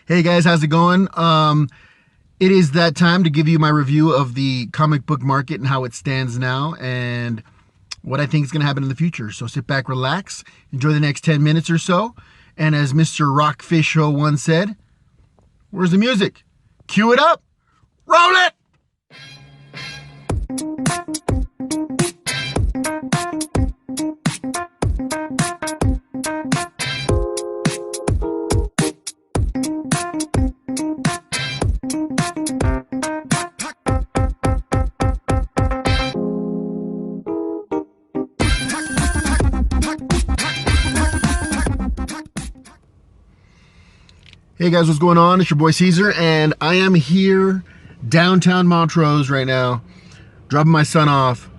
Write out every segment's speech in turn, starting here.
Hey guys, how's it going? It is that time to give you my review of the comic book market and how it stands now and what I think is going to happen in the future. So sit back, relax, enjoy the next 10 minutes or so. And as Mr. Rockfish Ho once said, where's the music? Cue it up! Roll it! Hey guys, what's going on? It's your boy Caesar, and I am here downtown Montrose right now, dropping my son off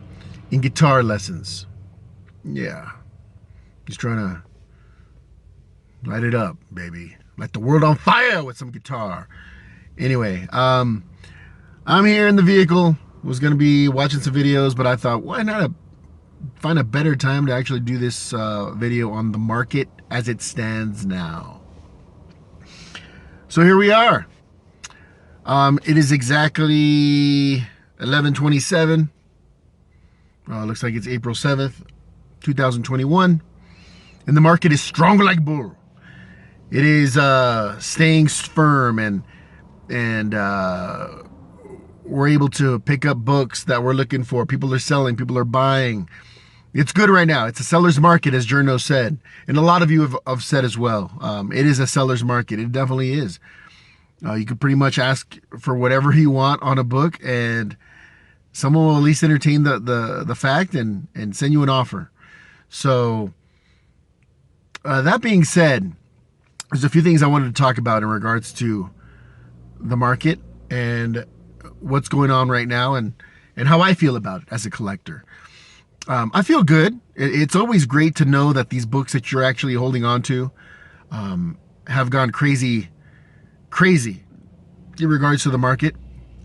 in guitar lessons. Yeah, he's trying to light it up, baby. Light the world on fire with some guitar. Anyway, I'm here in the vehicle. Was gonna be watching some videos, but I thought, why not find a better time to actually do this video on the market as it stands now. So here we are. It is exactly 11:27. Looks like it's April 7th, 2021. And the market is strong like bull. It is staying firm, and we're able to pick up books that we're looking for. People are selling, people are buying. It's good right now. It's a seller's market, as Journo said. And a lot of you have said as well. It is a seller's market. It definitely is. You can pretty much ask for whatever you want on a book, and someone will at least entertain the fact and send you an offer. So that being said, there's a few things I wanted to talk about in regards to the market and what's going on right now and how I feel about it as a collector. I feel good. It's always great to know that these books that you're actually holding on to have gone crazy in regards to the market.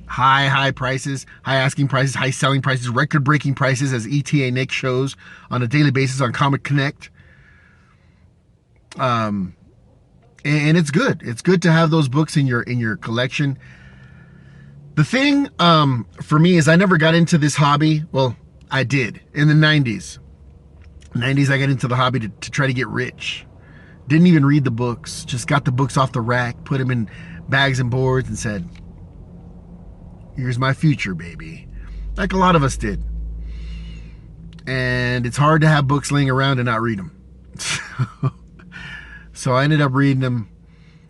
High prices, high asking prices, high selling prices, record-breaking prices, as ETA Nick shows on a daily basis on Comic Connect. And it's good. It's good to have those books in your collection. The thing for me is I never got into this hobby. Well, I did in the 90s. I got into the hobby to try to get rich. Didn't even read the books. Just got the books off the rack, put them in bags and boards, and said, here's my future, baby. Like a lot of us did. And it's hard to have books laying around and not read them. So I ended up reading them,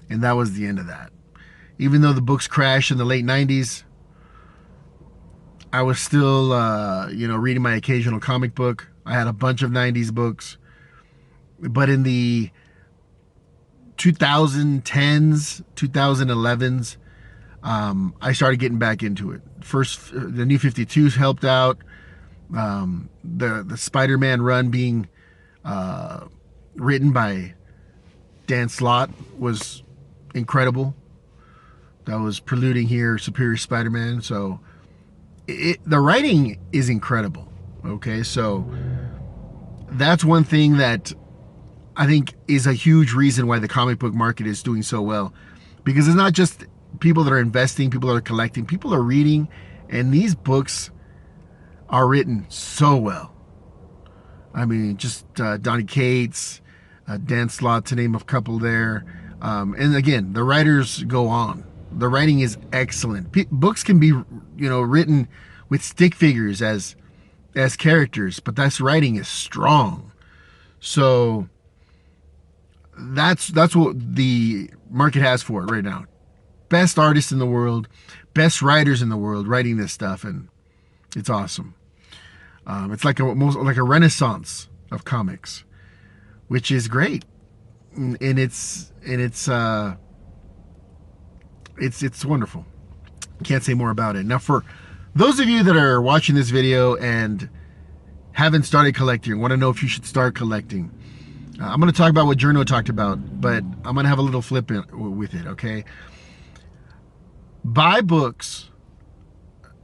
and that was the end of that. Even though the books crashed in the late 90s, I was still, reading my occasional comic book. I had a bunch of 90s books. But in the 2010s, 2011s, I started getting back into it. First, the New 52s helped out. The Spider-Man run being written by Dan Slott was incredible. That was preluding here Superior Spider-Man. So the writing is incredible. Okay, so that's one thing that I think is a huge reason why the comic book market is doing so well, because it's not just people that are investing, people that are collecting, people are reading, and these books are written so well. I mean, just Donny Cates, Dan Slott, to name a couple there. And again, the writers go on. The writing is excellent. Books can be, written with stick figures as characters, but that's writing is strong. So that's what the market has for it right now. Best artists in the world, best writers in the world writing this stuff, and it's awesome. It's like a renaissance of comics, which is great, and it's wonderful. Can't say more about it. Now, for those of you that are watching this video and haven't started collecting, want to know if you should start collecting, I'm going to talk about what Journo talked about, but I'm going to have a little flip with it, okay? Buy books,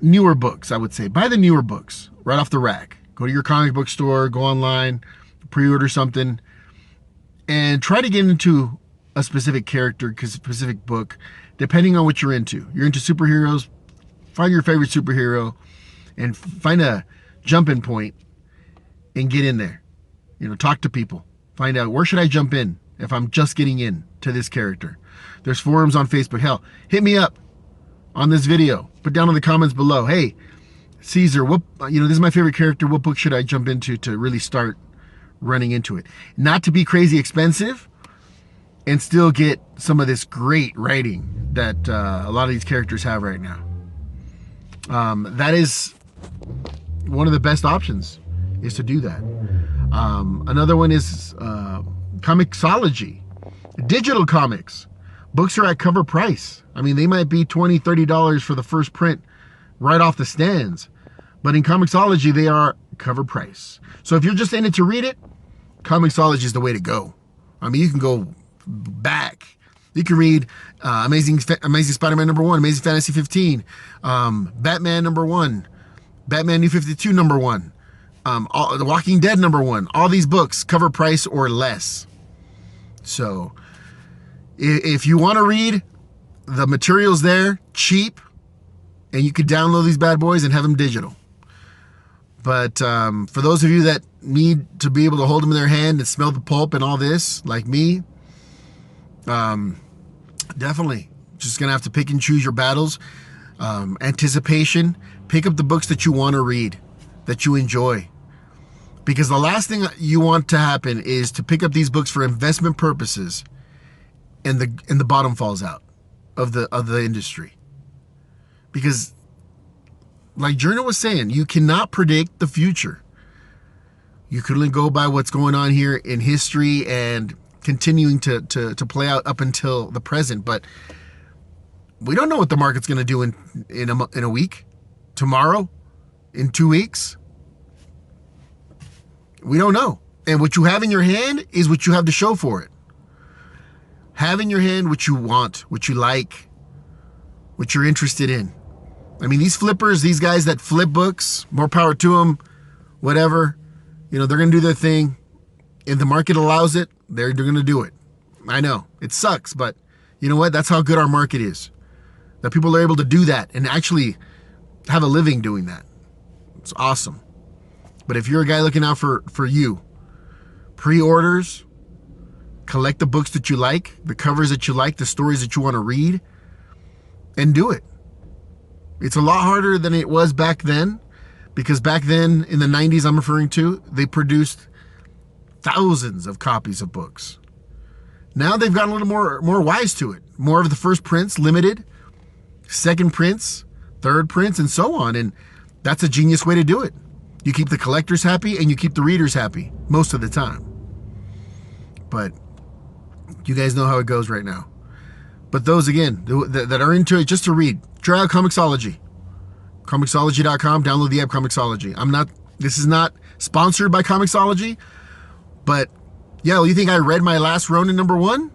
newer books, I would say. Buy the newer books right off the rack. Go to your comic book store, go online, pre-order something, and try to get into a specific character, specific book, depending on what you're into. You're into superheroes, find your favorite superhero and find a jumping point and get in there. Talk to people. Find out, where should I jump in if I'm just getting in to this character? There's forums on Facebook. Hell, hit me up on this video. Put down in the comments below, hey, Caesar, this is my favorite character. What book should I jump into to really start running into it? Not to be crazy expensive and still get some of this great writing that a lot of these characters have right now. That is one of the best options, is to do that. Another one is Comixology. Digital comics. Books are at cover price. I mean, they might be $20, $30 for the first print right off the stands. But in Comixology, they are cover price. So if you're just in it to read it, Comixology is the way to go. I mean, you can go back. You can read Amazing Spider-Man #1, Amazing Fantasy 15, Batman #1, Batman New 52 #1, The Walking Dead #1. All these books, cover price or less. So if you want to read, the material's there, cheap, and you could download these bad boys and have them digital. But for those of you that need to be able to hold them in their hand and smell the pulp and all this, like me, definitely just gonna have to pick and choose your battles. Anticipation. Pick up the books that you want to read, that you enjoy, because the last thing you want to happen is to pick up these books for investment purposes and the bottom falls out of the industry. Because like Journal was saying, you cannot predict the future. You can only go by what's going on here in history and continuing to play out up until the present. But we don't know what the market's going to do in a week, tomorrow, in 2 weeks. We don't know. And what you have in your hand is what you have to show for it. Have in your hand what you want, what you like, what you're interested in. I mean, these flippers, these guys that flip books, more power to them, whatever. They're going to do their thing. If the market allows it, they're going to do it. I know, it sucks, but you know what? That's how good our market is. That people are able to do that and actually have a living doing that. It's awesome. But if you're a guy looking out for you, pre-orders, collect the books that you like, the covers that you like, the stories that you want to read, and do it. It's a lot harder than it was back then, because back then in the 90s I'm referring to, they produced thousands of copies of books. Now they've gotten a little more wise to it. More of the first prints, limited, second prints, third prints, and so on. And that's a genius way to do it. You keep the collectors happy and you keep the readers happy most of the time. But you guys know how it goes right now. But those, again, that are into it just to read, try out Comixology. Comixology.com, download the app Comixology. This is not sponsored by Comixology, but yeah, well, you think I read my last Ronin #1?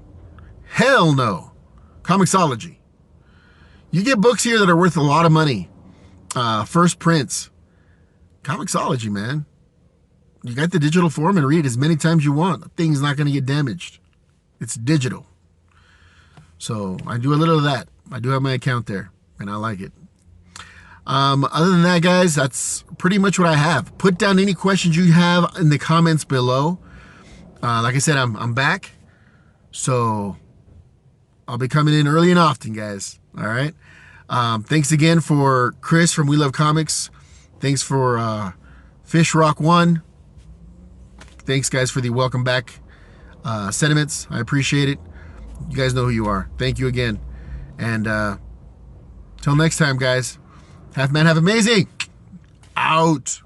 Hell no. Comixology. You get books here that are worth a lot of money. First prints. Comixology, man. You got the digital form and read as many times you want. The thing's not going to get damaged. It's digital. So I do a little of that. I do have my account there, and I like it. Other than that, guys, that's pretty much what I have. Put down any questions you have in the comments below. Like I said, I'm back. So I'll be coming in early and often, guys. All right. Thanks again for Chris from We Love Comics. Thanks for Fish Rock 1. Thanks, guys, for the welcome back sentiments. I appreciate it. You guys know who you are. Thank you again. And till next time, guys. Half Man, have amazing. Out.